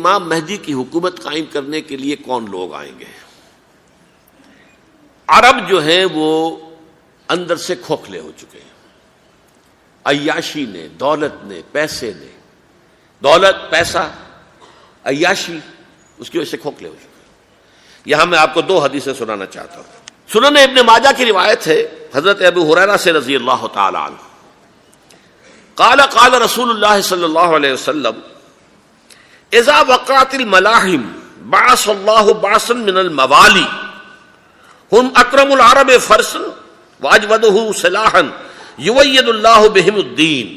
امام مہدی کی حکومت قائم کرنے کے لیے کون لوگ آئیں گے؟ عرب جو ہیں وہ اندر سے کھوکھلے ہو چکے ہیں، عیاشی نے، دولت نے، پیسے نے، دولت، پیسہ، عیاشی، اس کی وجہ سے کھوکھلے ہو چکے ہیں۔ یہاں میں آپ کو دو حدیثیں سنانا چاہتا ہوں۔ سنن ابن ماجہ کی روایت ہے حضرت ابو ہریرہ سے رضی اللہ تعالی عنہ، قال قال رسول اللہ صلی اللہ علیہ وسلم اذا وقعت الملاحم بعث اللہ بعثا من الموالی ہم اکرم العرب فرسا واجودہ سلاحا یوید اللہ بہم الدین،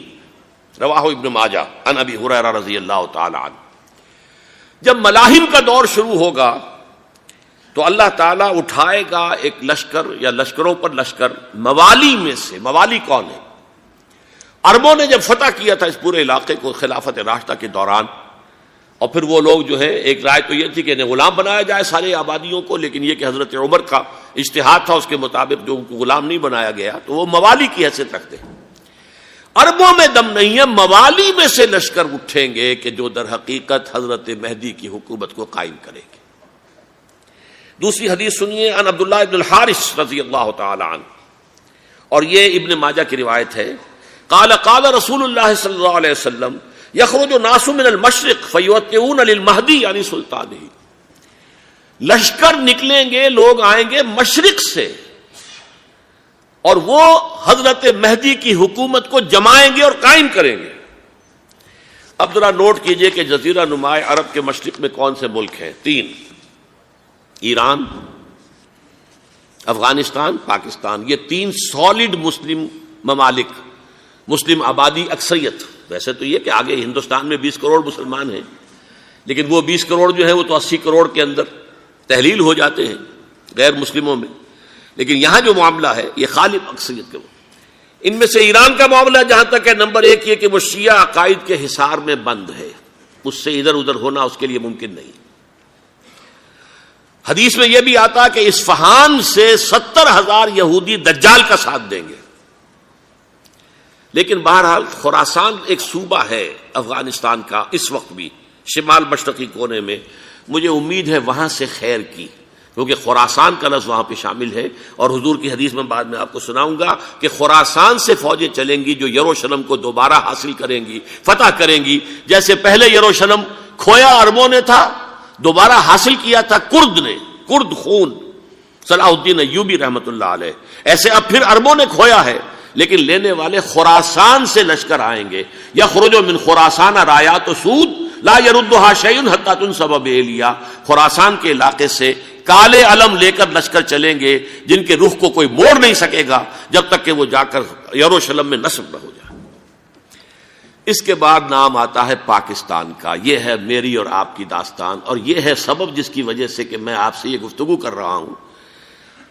رواہ ابن ماجہ عن ابی ہریرہ رضی اللہ تعالی عنہ۔ جب ملاحم کا دور شروع ہوگا تو اللہ تعالیٰ اٹھائے گا ایک لشکر یا لشکروں پر لشکر موالی میں سے۔ موالی کون ہے؟ عربوں نے جب فتح کیا تھا اس پورے علاقے کو خلافت راشدہ کے دوران، اور پھر وہ لوگ جو ہے، ایک رائے تو یہ تھی کہ انہیں غلام بنایا جائے سارے آبادیوں کو، لیکن یہ کہ حضرت عمر کا اجتہاد تھا، اس کے مطابق جو ان کو غلام نہیں بنایا گیا تو وہ موالی کی حیثیت رکھتے ہیں۔ عربوں میں دم نہیں ہے، موالی میں سے لشکر اٹھیں گے کہ جو در حقیقت حضرت مہدی کی حکومت کو قائم کریں گے۔ دوسری حدیث سنیے، عن عبداللہ ابن الحارث رضی اللہ تعالی عنہ، اور یہ ابن ماجہ کی روایت ہے، قال قال رسول اللہ صلی اللہ علیہ وسلم یخرج الناس من المشرق فیوطئون للمہدی یعنی سلطانہ، لشکر نکلیں گے، لوگ آئیں گے مشرق سے، اور وہ حضرت مہدی کی حکومت کو جمائیں گے اور قائم کریں گے۔ اب ذرا نوٹ کیجئے کہ جزیرہ نما عرب کے مشرق میں کون سے ملک ہیں؟ تین: ایران، افغانستان، پاکستان۔ یہ تین سالڈ مسلم ممالک، مسلم آبادی اکثریت۔ ویسے تو یہ کہ آگے ہندوستان میں 20 کروڑ مسلمان ہیں، لیکن وہ 20 کروڑ جو ہیں وہ تو 80 کروڑ کے اندر تحلیل ہو جاتے ہیں غیر مسلموں میں، لیکن یہاں جو معاملہ ہے یہ غالب اکثریت کا۔ ان میں سے ایران کا معاملہ جہاں تک ہے، نمبر 1 یہ کہ وہ شیعہ عقائد کے حصار میں بند ہے، اس سے ادھر ادھر ہونا اس کے لیے ممکن نہیں۔ حدیث میں یہ بھی آتا کہ اصفہان سے 70,000 یہودی دجال کا ساتھ دیں گے۔ لیکن بہرحال خراسان ایک صوبہ ہے افغانستان کا اس وقت بھی، شمال مشرقی کونے میں، مجھے امید ہے وہاں سے خیر کی، کیونکہ خراسان کا لفظ وہاں پہ شامل ہے، اور حضور کی حدیث میں بعد میں آپ کو سناؤں گا کہ خراسان سے فوجیں چلیں گی جو یروشلم کو دوبارہ حاصل کریں گی، فتح کریں گی۔ جیسے پہلے یروشلم کھویا عربوں نے تھا، دوبارہ حاصل کیا تھا کرد نے، کرد خون صلاح الدین ایوبی رحمت اللہ علیہ، ایسے اب پھر عربوں نے کھویا ہے، لیکن لینے والے خراسان سے لشکر آئیں گے۔ یخرج من خراسان رایات سود لا یردها شیء حتی تنصب بإیلیا، خراسان کے علاقے سے کالے علم لے کر لشکر چلیں گے جن کے رخ کو کوئی موڑ نہیں سکے گا جب تک کہ وہ جا کر یروشلم میں نصب نہ ہو جائے۔ اس کے بعد نام آتا ہے پاکستان کا۔ یہ ہے میری اور آپ کی داستان، اور یہ ہے سبب جس کی وجہ سے کہ میں آپ سے یہ گفتگو کر رہا ہوں۔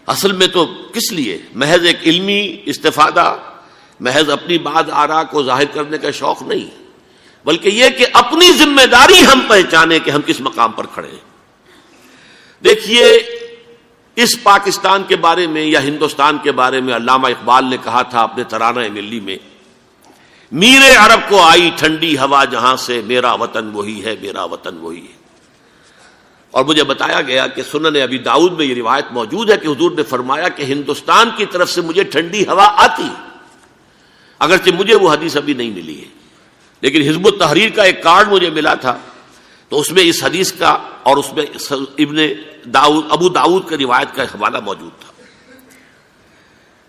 اصل میں تو کس لیے؟ محض ایک علمی استفادہ، محض اپنی بات آراء کو ظاہر کرنے کا شوق نہیں، بلکہ یہ کہ اپنی ذمہ داری ہم پہچانیں کہ ہم کس مقام پر کھڑے ہیں۔ دیکھیے، اس پاکستان کے بارے میں یا ہندوستان کے بارے میں علامہ اقبال نے کہا تھا اپنے ترانہ ملی میں، میرے عرب کو آئی ٹھنڈی ہوا جہاں سے، میرا وطن وہی ہے، میرا وطن وہی ہے۔ اور مجھے بتایا گیا کہ سنن ابی داؤد میں یہ روایت موجود ہے کہ حضور نے فرمایا کہ ہندوستان کی طرف سے مجھے ٹھنڈی ہوا آتی، اگرچہ مجھے وہ حدیث ابھی نہیں ملی ہے، لیکن حزب التحریر کا ایک کارڈ مجھے ملا تھا، تو اس میں اس حدیث کا اور اس میں ابو داؤد کی روایت کا حوالہ موجود تھا۔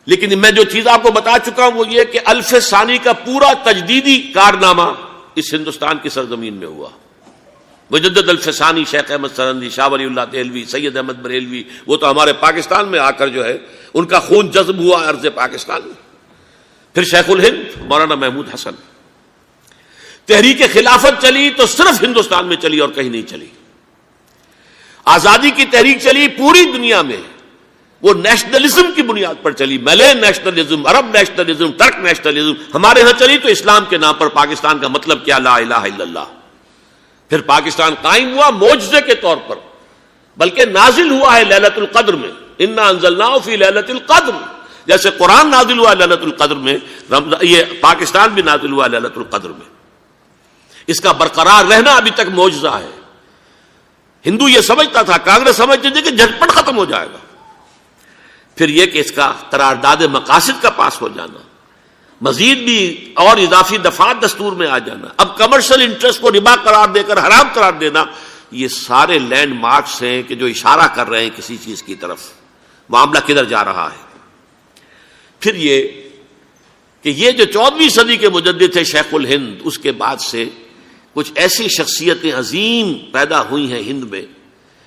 لیکن میں جو چیز آپ کو بتا چکا ہوں وہ یہ کہ الف ثانی کا پورا تجدیدی کارنامہ اس ہندوستان کی سرزمین میں ہوا۔ مجدد الف ثانی شیخ احمد سرندی، شاہ ولی اللہ دہلوی، سید احمد بریلوی، وہ تو ہمارے پاکستان میں آ کر جو ہے ان کا خون جذب ہوا ارض پاکستان میں۔ پھر شیخ الہند مولانا محمود حسن۔ تحریک خلافت چلی تو صرف ہندوستان میں چلی اور کہیں نہیں چلی۔ آزادی کی تحریک چلی پوری دنیا میں، وہ نیشنلزم کی بنیاد پر چلی، ملے نیشنلزم، عرب نیشنلزم، ترک نیشنلزم۔ ہمارے ہاں چلی تو اسلام کے نام پر، پاکستان کا مطلب کیا؟ لا الہ الا اللہ۔ پھر پاکستان قائم ہوا معجزے کے طور پر، بلکہ نازل ہوا ہے لیلۃ القدر میں، انا انزلناہ فی لیلۃ القدر، جیسے قرآن نازل ہوا لیلۃ القدر میں، یہ پاکستان بھی نازل ہوا لیلۃ القدر میں۔ اس کا برقرار رہنا ابھی تک معجزہ ہے۔ ہندو یہ سمجھتا تھا، کانگریس سمجھتی تھی کہ جھٹپٹ ختم ہو جائے گا. پھر یہ کہ اس کا قرارداد مقاصد کا پاس ہو جانا، مزید بھی اور اضافی دفعات دستور میں آ جانا، اب کمرشل انٹرسٹ کو ربا قرار دے کر حرام قرار دینا، یہ سارے لینڈ مارکس ہیں کہ جو اشارہ کر رہے ہیں کسی چیز کی طرف، معاملہ کدھر جا رہا ہے. پھر یہ کہ یہ جو 14ویں صدی کے مجدد تھے شیخ الہند، اس کے بعد سے کچھ ایسی شخصیتیں عظیم پیدا ہوئی ہیں ہند میں،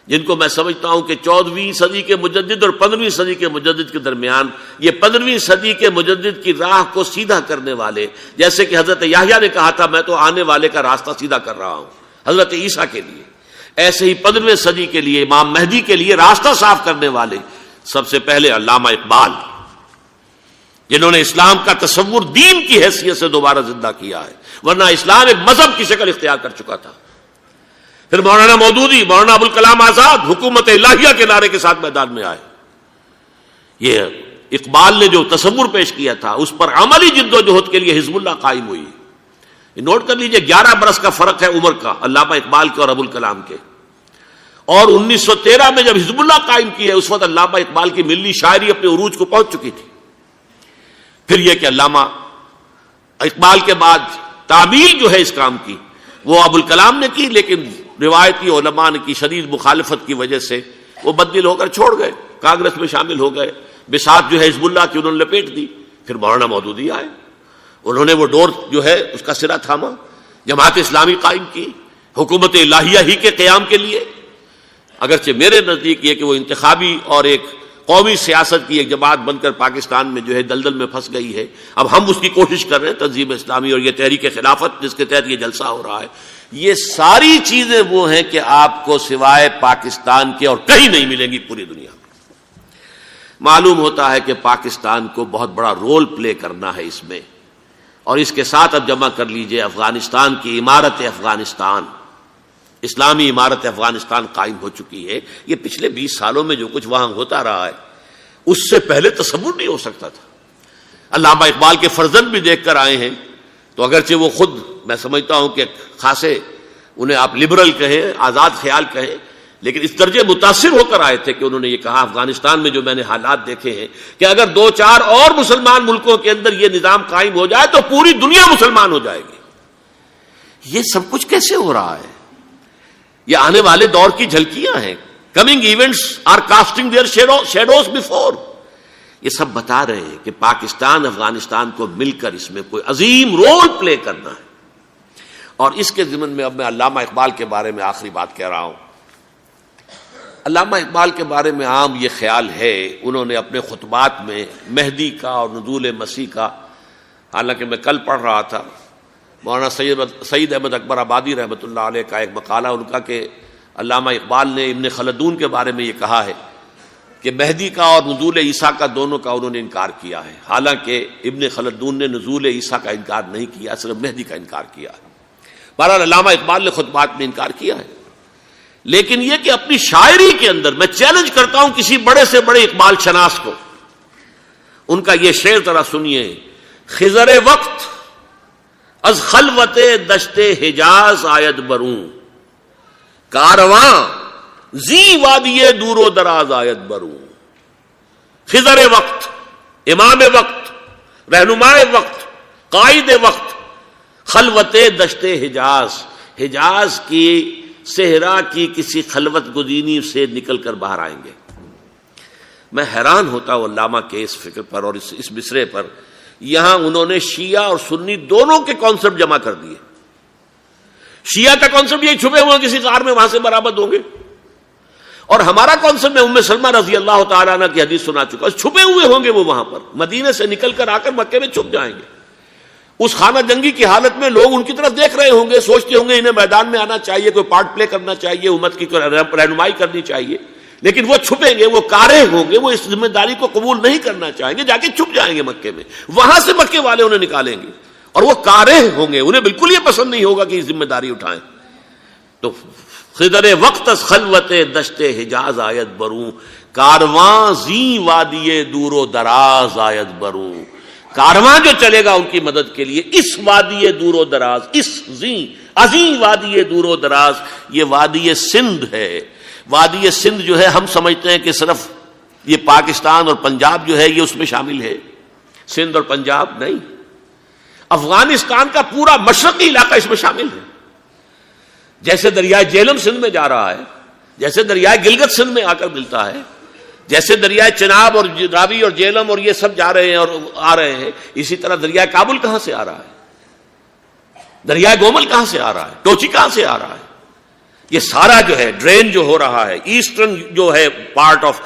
جن کو میں سمجھتا ہوں کہ 14ویں صدی کے مجدد اور 15ویں صدی کے مجدد کے درمیان یہ 15ویں صدی کے مجدد کی راہ کو سیدھا کرنے والے، جیسے کہ حضرت یحییٰ نے کہا تھا میں تو آنے والے کا راستہ سیدھا کر رہا ہوں حضرت عیسیٰ کے لیے، ایسے ہی 15ویں صدی کے لیے امام مہدی کے لیے راستہ صاف کرنے والے سب سے پہلے علامہ اقبال، جنہوں نے اسلام کا تصور دین کی حیثیت سے دوبارہ زندہ کیا ہے، ورنہ اسلام ایک مذہب کی شکل اختیار کر چکا تھا. پھر مولانا مودودی، مولانا ابوالکلام آزاد حکومت الہیہ کے نعرے کے ساتھ میدان میں آئے. یہ اقبال نے جو تصور پیش کیا تھا اس پر عملی جد و جہد کے لیے حزب اللہ قائم ہوئی. نوٹ کر لیجئے 11 برس کا فرق ہے عمر کا علامہ اقبال کے اور ابوالکلام کے. اور 1913 میں جب حزب اللہ قائم کی ہے اس وقت علامہ اقبال کی ملی شاعری اپنے عروج کو پہنچ چکی تھی. پھر یہ کہ علامہ اقبال کے بعد تعمیل جو ہے اس کام کی وہ ابوالکلام نے کی، لیکن روایتی علماء کی شدید مخالفت کی وجہ سے وہ بددل ہو کر چھوڑ گئے، کانگریس میں شامل ہو گئے، بساط جو ہے حزب اللہ کی انہوں نے لپیٹ دی. پھر مولانا مودودی آئے، انہوں نے وہ ڈور جو ہے اس کا سرا تھاما، جماعت اسلامی قائم کی حکومت الہیہ ہی کے قیام کے لیے. اگرچہ میرے نزدیک یہ کہ وہ انتخابی اور ایک قومی سیاست کی ایک جماعت بن کر پاکستان میں جو ہے دلدل میں پھنس گئی ہے، اب ہم اس کی کوشش کر رہے ہیں تنظیم اسلامی اور یہ تحریک خلافت جس کے تحت یہ جلسہ ہو رہا ہے. یہ ساری چیزیں وہ ہیں کہ آپ کو سوائے پاکستان کے اور کہیں نہیں ملیں گی پوری دنیا میں. معلوم ہوتا ہے کہ پاکستان کو بہت بڑا رول پلے کرنا ہے اس میں، اور اس کے ساتھ اب جمع کر لیجئے افغانستان کی عمارت افغانستان، اسلامی عمارت افغانستان قائم ہو چکی ہے. یہ پچھلے 20 سالوں میں جو کچھ وہاں ہوتا رہا ہے اس سے پہلے تصور نہیں ہو سکتا تھا. علامہ اقبال کے فرزند بھی دیکھ کر آئے ہیں، تو اگرچہ وہ خود میں سمجھتا ہوں کہ خاصے انہیں آپ لبرل کہیں، آزاد خیال کہیں، لیکن اس درجے متاثر ہو کر آئے تھے کہ انہوں نے یہ کہا افغانستان میں جو میں نے حالات دیکھے ہیں کہ اگر 2-4 اور مسلمان ملکوں کے اندر یہ نظام قائم ہو جائے تو پوری دنیا مسلمان ہو جائے گی. یہ سب کچھ کیسے ہو رہا ہے؟ یہ آنے والے دور کی جھلکیاں ہیں. Coming events are casting their shadows before. یہ سب بتا رہے ہیں کہ پاکستان افغانستان کو مل کر اس میں کوئی عظیم رول پلے کرنا ہے. اور اس کے ضمن میں اب میں علامہ اقبال کے بارے میں آخری بات کہہ رہا ہوں. علامہ اقبال کے بارے میں عام یہ خیال ہے، انہوں نے اپنے خطبات میں مہدی کا اور نزول مسیح کا، حالانکہ میں کل پڑھ رہا تھا مولانا سعید احمد اکبر آبادی رحمۃ اللہ علیہ کا ایک مقالہ ان کا کہ علامہ اقبال نے ابن خلدون کے بارے میں یہ کہا ہے کہ مہدی کا اور نزول عیسیٰ کا دونوں کا انہوں نے انکار کیا ہے، حالانکہ ابن خلدون نے نزول عیسیٰ کا انکار نہیں کیا، صرف مہدی کا انکار کیا ہے. بہرحال علامہ اقبال نے خطبات میں انکار کیا ہے، لیکن یہ کہ اپنی شاعری کے اندر میں چیلنج کرتا ہوں کسی بڑے سے بڑے اقبال شناس کو. ان کا یہ شعر ذرا سنیے: خضر وقت از خلوت دشت حجاز آید بروں، کارواں زی وادی دور و دراز آید بروں. خضر وقت، امام وقت، رہنمائے وقت، قائد وقت، خلوت دشت حجاز، حجاز کی صحرا کی کسی خلوت گزینی سے نکل کر باہر آئیں گے. میں حیران ہوتا ہوں علامہ کے اس فکر پر اور اس مصرے پر. یہاں انہوں نے شیعہ اور سنی دونوں کے کانسیپٹ جمع کر دیے. شیعہ کا کانسیپٹ یہ چھپے ہوئے کسی غار میں وہاں سے برآمد ہوں گے، اور ہمارا کانسیپٹ میں ام سلمہ رضی اللہ تعالیٰ عنہ کی حدیث سنا چکا، چھپے ہوئے ہوں گے وہ وہاں پر، مدینے سے نکل کر آ کر مکے میں چھپ جائیں گے. اس خانہ جنگی کی حالت میں لوگ ان کی طرف دیکھ رہے ہوں گے، سوچتے ہوں گے انہیں میدان میں آنا چاہیے، کوئی پارٹ پلے کرنا چاہیے، امت کی کوئی رہنمائی کرنی چاہیے، لیکن وہ چھپیں گے، وہ کارے ہوں گے، وہ اس ذمہ داری کو قبول نہیں کرنا چاہیں گے، جا کے چھپ جائیں گے مکے میں. وہاں سے مکے والے انہیں نکالیں گے اور وہ کارے ہوں گے، انہیں بالکل یہ پسند نہیں ہوگا کہ یہ ذمہ داری اٹھائیں. تو خضر وقت از خلوت دشت حجاز آیت بروں، کارواں زی وادی دور و دراز آیت بروں. کارواں جو چلے گا ان کی مدد کے لیے اس وادی دور و دراز، اس عظیم وادی دور و دراز، یہ وادی سندھ ہے۔ وادی سندھ جو ہے ہم سمجھتے ہیں کہ صرف یہ پاکستان اور پنجاب جو ہے یہ اس میں شامل ہے، سندھ اور پنجاب نہیں، افغانستان کا پورا مشرقی علاقہ اس میں شامل ہے۔ جیسے دریائے جیلم سندھ میں جا رہا ہے، جیسے دریائے گلگت سندھ میں آ کر ملتا ہے، جیسے دریائے چناب اور راوی اور جیلم اور یہ سب جا رہے ہیں اور آ رہے ہیں، اسی طرح دریائے کابل کہاں سے آ رہا ہے، دریائے گومل کہاں سے آ رہا ہے، ٹوچی کہاں سے آ رہا ہے، یہ سارا جو ہے ڈرین جو ہو رہا ہے، ایسٹرن جو ہے پارٹ آف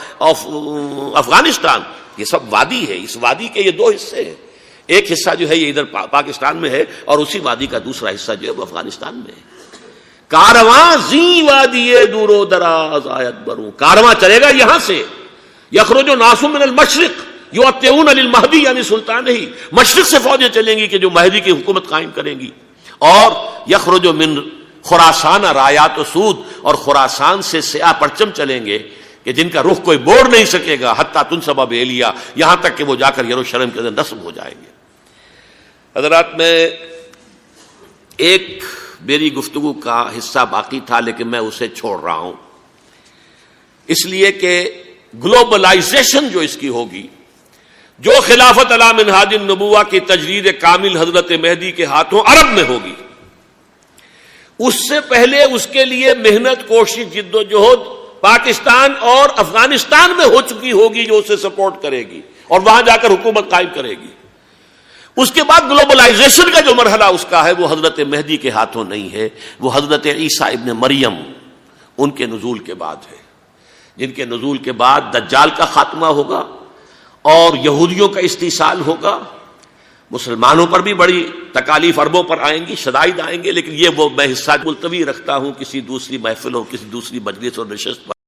افغانستان، یہ سب وادی ہے۔ اس وادی کے یہ دو حصے ہیں، ایک حصہ جو ہے یہ ادھر پاکستان میں ہے اور اسی وادی کا دوسرا حصہ جو ہے وہ افغانستان میں ہے۔ کارواں زی وادی دور و دراز آیت بروں، کارواں چلے گا یہاں سے، یخرج ناس من المشرق یؤتون للمہدی یعنی سلطان ہی، مشرق سے فوجیں چلیں گی کہ جو مہدی کی حکومت قائم کریں گی، اور یخرج من خراسان رایات و سود، اور خراسان سے سیاہ پرچم چلیں گے کہ جن کا رخ کوئی موڑ نہیں سکے گا، حتیٰ تنصب بیلیا، یہاں تک کہ وہ جا کر یروشلم کے اندر نصب ہو جائیں گے۔ حضرات، میں ایک میری گفتگو کا حصہ باقی تھا لیکن میں اسے چھوڑ رہا ہوں، اس لیے کہ گلوبلائزیشن جو اس کی ہوگی، جو خلافت علی منہاج النبوہ کی تجرید کامل حضرت مہدی کے ہاتھوں عرب میں ہوگی، اس سے پہلے اس کے لیے محنت، کوشش، جد و جہد پاکستان اور افغانستان میں ہو چکی ہوگی جو اسے سپورٹ کرے گی اور وہاں جا کر حکومت قائم کرے گی۔ اس کے بعد گلوبلائزیشن کا جو مرحلہ اس کا ہے وہ حضرت مہدی کے ہاتھوں نہیں ہے، وہ حضرت عیسیٰ ابن مریم ان کے نزول کے بعد ہے، جن کے نزول کے بعد دجال کا خاتمہ ہوگا اور یہودیوں کا استحصال ہوگا، مسلمانوں پر بھی بڑی تکالیف اربوں پر آئیں گی، شدائد آئیں گے، لیکن یہ وہ میں حصہ ملتوی رکھتا ہوں کسی دوسری محفل اور کسی دوسری مجلس اور نشست پر۔